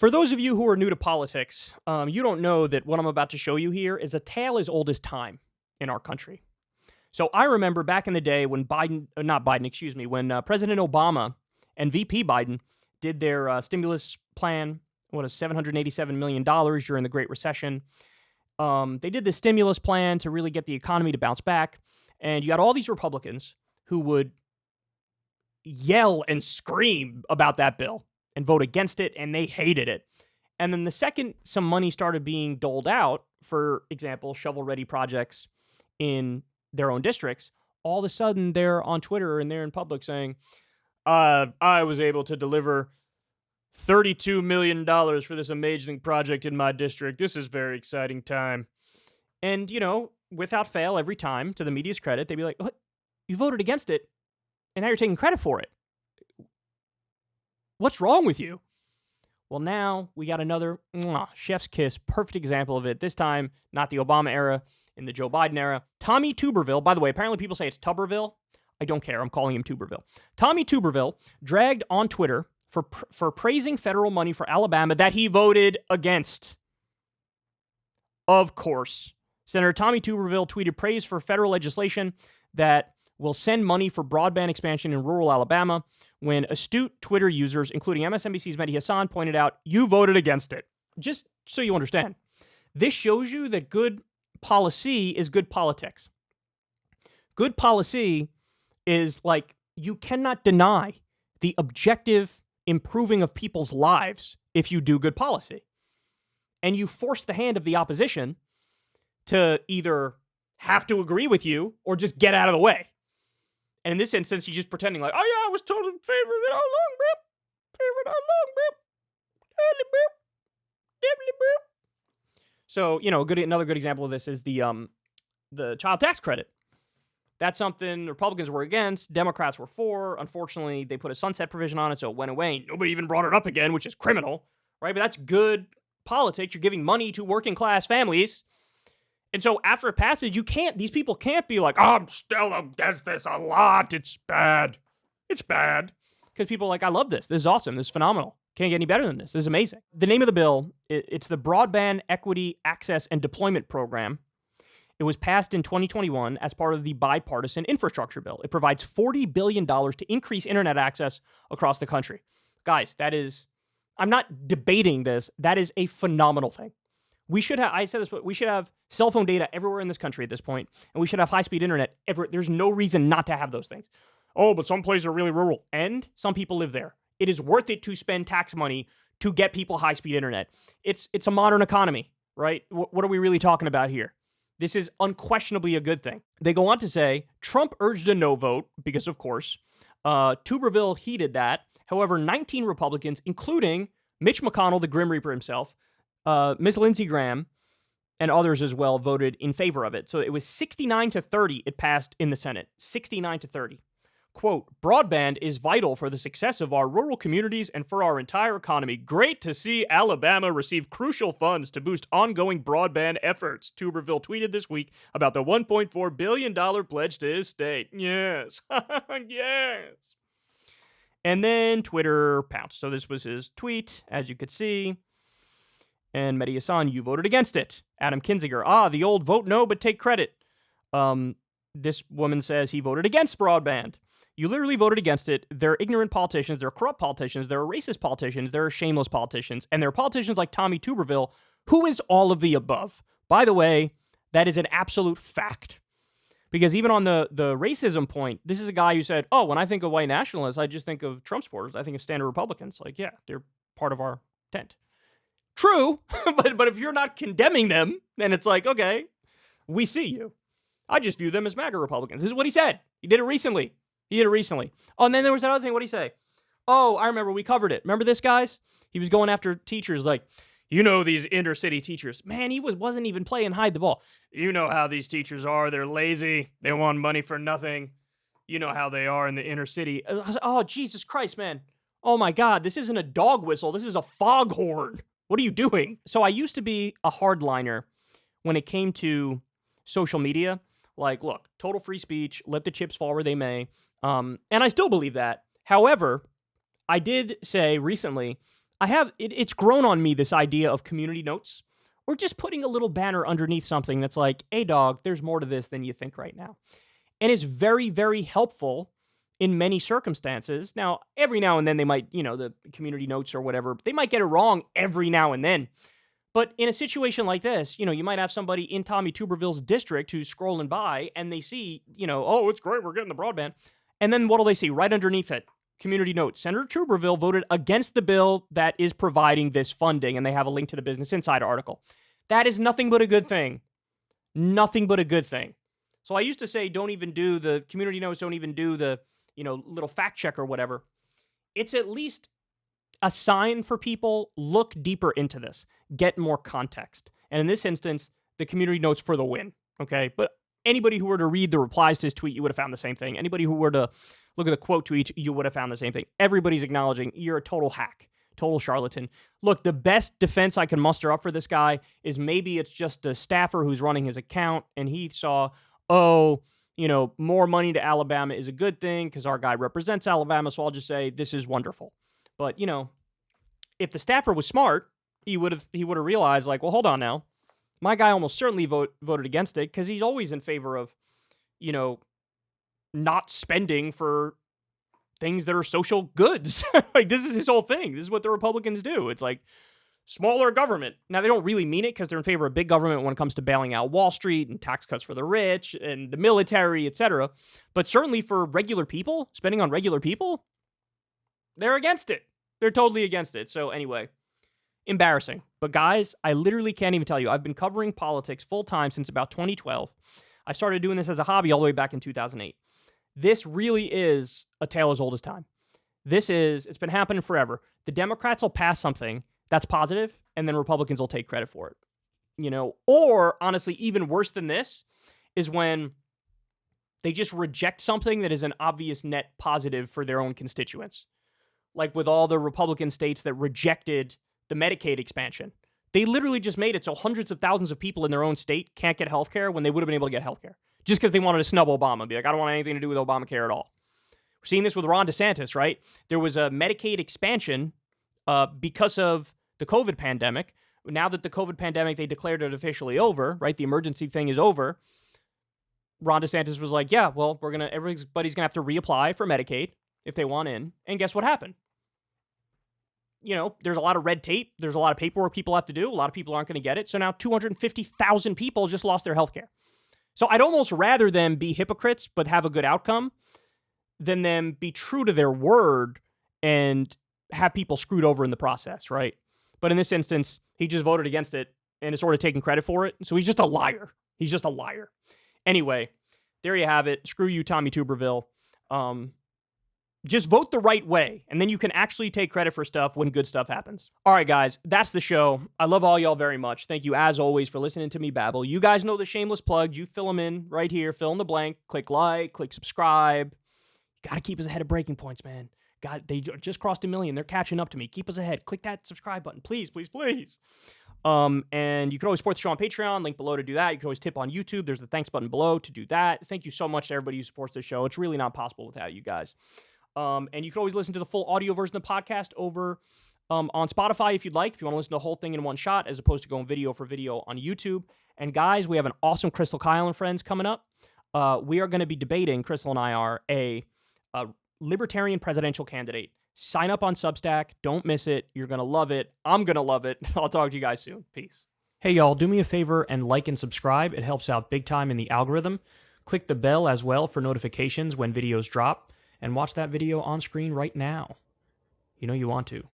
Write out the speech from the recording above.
For those of you who are new to politics, you don't know that what I'm about to show you here is a tale as old as time in our country. So I remember back in the day when when President Obama and VP Biden did their stimulus plan, what is $787 million during the Great Recession. They did the stimulus plan to really get the economy to bounce back. And you got all these Republicans who would yell and scream about that bill and vote against it, and they hated it. And then the second some money started being doled out, for example, shovel-ready projects in their own districts, all of a sudden they're on Twitter and they're in public saying, I was able to deliver $32 million for this amazing project in my district. This is very exciting time. And, without fail, every time, to the media's credit, they'd be like, what? You voted against it, and now you're taking credit for it. What's wrong with you? Well, now we got another chef's kiss, perfect example of it. This time, not the Obama era, in the Joe Biden era. Tommy Tuberville, by the way, apparently people say it's Tuberville. I don't care. I'm calling him Tuberville. Tommy Tuberville dragged on Twitter for praising federal money for Alabama that he voted against. Of course. Senator Tommy Tuberville tweeted praise for federal legislation that will send money for broadband expansion in rural Alabama when astute Twitter users, including MSNBC's Mehdi Hassan, pointed out, you voted against it. Just so you understand. This shows you that good policy is good politics. Good policy is like, you cannot deny the objective improving of people's lives if you do good policy. And you force the hand of the opposition to either have to agree with you or just get out of the way. And in this instance, he's just pretending like, oh yeah, I was totally in favor of it all along, bro. Favorite all along, bro. Definitely, bro. So, another good example of this is the child tax credit. That's something Republicans were against, Democrats were for. Unfortunately, they put a sunset provision on it, so it went away. Nobody even brought it up again, which is criminal, right? But that's good politics. You're giving money to working class families. And so after it passes, these people can't be like, oh, I'm still against this a lot. It's bad. It's bad. Because people are like, I love this. This is awesome. This is phenomenal. Can't get any better than this. This is amazing. The name of the bill, it's the Broadband Equity Access and Deployment Program. It was passed in 2021 as part of the bipartisan infrastructure bill. It provides $40 billion to increase internet access across the country. Guys, I'm not debating this. That is a phenomenal thing. We should have, I said this, but we should have cell phone data everywhere in this country at this point, and we should have high-speed internet everywhere. There's no reason not to have those things. Oh, but some places are really rural, and some people live there. It is worth it to spend tax money to get people high-speed internet. It's a modern economy, right? What are we really talking about here? This is unquestionably a good thing. They go on to say, Trump urged a no vote, because of course, Tuberville heeded that. However, 19 Republicans, including Mitch McConnell, the Grim Reaper himself, Ms. Lindsey Graham, and others as well, voted in favor of it. So it was 69-30 it passed in the Senate. 69-30. Quote, broadband is vital for the success of our rural communities and for our entire economy. Great to see Alabama receive crucial funds to boost ongoing broadband efforts, Tuberville tweeted this week about the $1.4 billion pledge to his state. Yes. Yes. And then Twitter pounced. So this was his tweet, as you could see. And Mehdi Hassan, you voted against it. Adam Kinzinger, the old vote no, but take credit. This woman says he voted against broadband. You literally voted against it. They're ignorant politicians. They're corrupt politicians. They're racist politicians. They're shameless politicians. And there are politicians like Tommy Tuberville, who is all of the above. By the way, that is an absolute fact. Because even on the racism point, this is a guy who said, when I think of white nationalists, I just think of Trump supporters. I think of standard Republicans. Like, yeah, they're part of our tent. True, but if you're not condemning them, then it's like, okay, we see you. I just view them as MAGA Republicans. This is what he said. He did it recently. Oh, and then there was that other thing. What did he say? Oh, I remember. We covered it. Remember this, guys? He was going after teachers like, these inner city teachers. Man, he wasn't even playing hide the ball. You know how these teachers are. They're lazy. They want money for nothing. You know how they are in the inner city. Oh, Jesus Christ, man. Oh, my God. This isn't a dog whistle. This is a foghorn. What are you doing? So I used to be a hardliner when it came to social media. Like, look, total free speech, let the chips fall where they may. And I still believe that. However, I did say recently, it's grown on me, this idea of community notes, or just putting a little banner underneath something that's like, hey dog, there's more to this than you think right now. And it's very, very helpful in many circumstances. Now, every now and then they might, the community notes or whatever, they might get it wrong every now and then. But in a situation like this, you might have somebody in Tommy Tuberville's district who's scrolling by and they see, oh, it's great, we're getting the broadband. And then what do they see? Right underneath it, community note, Senator Tuberville voted against the bill that is providing this funding, and they have a link to the Business Insider article. That is nothing but a good thing. Nothing but a good thing. So I used to say, don't even do the community notes, don't even do the, little fact check or whatever. It's at least a sign for people, look deeper into this, get more context. And in this instance, the community notes for the win, okay? But anybody who were to read the replies to his tweet, you would have found the same thing. Anybody who were to look at the quote tweets, you would have found the same thing. Everybody's acknowledging you're a total hack, total charlatan. Look, the best defense I can muster up for this guy is maybe it's just a staffer who's running his account and he saw, more money to Alabama is a good thing because our guy represents Alabama, so I'll just say this is wonderful. But, if the staffer was smart, he would have realized, like, well, hold on now. My guy almost certainly voted against it because he's always in favor of, not spending for things that are social goods. Like, this is his whole thing. This is what the Republicans do. It's like smaller government. Now, they don't really mean it because they're in favor of big government when it comes to bailing out Wall Street and tax cuts for the rich and the military, etc. But certainly for regular people, spending on regular people, they're against it. They're totally against it. So anyway, embarrassing. But guys, I literally can't even tell you. I've been covering politics full time since about 2012. I started doing this as a hobby all the way back in 2008. This really is a tale as old as time. It's been happening forever. The Democrats will pass something that's positive, and then Republicans will take credit for it. Or honestly, even worse than this is when they just reject something that is an obvious net positive for their own constituents. Like with all the Republican states that rejected the Medicaid expansion. They literally just made it so hundreds of thousands of people in their own state can't get health care when they would have been able to get health care. Just because they wanted to snub Obama. Be like, I don't want anything to do with Obamacare at all. We're seeing this with Ron DeSantis, right? There was a Medicaid expansion because of the COVID pandemic. Now that the COVID pandemic, they declared it officially over, right? The emergency thing is over. Ron DeSantis was like, yeah, well, everybody's going to have to reapply for Medicaid if they want in. And guess what happened? There's a lot of red tape. There's a lot of paperwork people have to do. A lot of people aren't going to get it. So now 250,000 people just lost their health care. So I'd almost rather them be hypocrites but have a good outcome than them be true to their word and have people screwed over in the process, right? But in this instance, he just voted against it and is sort of taking credit for it. So he's just a liar. He's just a liar. Anyway, there you have it. Screw you, Tommy Tuberville. Just vote the right way, and then you can actually take credit for stuff when good stuff happens. All right, guys, that's the show. I love all y'all very much. Thank you, as always, for listening to me babble. You guys know the shameless plug. You fill them in right here. Fill in the blank. Click like. Click subscribe. You got to keep us ahead of breaking points, man. God, they just crossed 1 million. They're catching up to me. Keep us ahead. Click that subscribe button. Please, please, please. And you can always support the show on Patreon. Link below to do that. You can always tip on YouTube. There's the thanks button below to do that. Thank you so much to everybody who supports the show. It's really not possible without you guys. And you can always listen to the full audio version of the podcast over on Spotify if you'd like, if you want to listen to the whole thing in one shot, as opposed to going video for video on YouTube. And guys, we have an awesome Crystal Kyle and friends coming up. We are going to be debating, Crystal and I are, a libertarian presidential candidate. Sign up on Substack. Don't miss it. You're going to love it. I'm going to love it. I'll talk to you guys soon. Peace. Hey, y'all, do me a favor and like and subscribe. It helps out big time in the algorithm. Click the bell as well for notifications when videos drop. And watch that video on screen right now. You know you want to.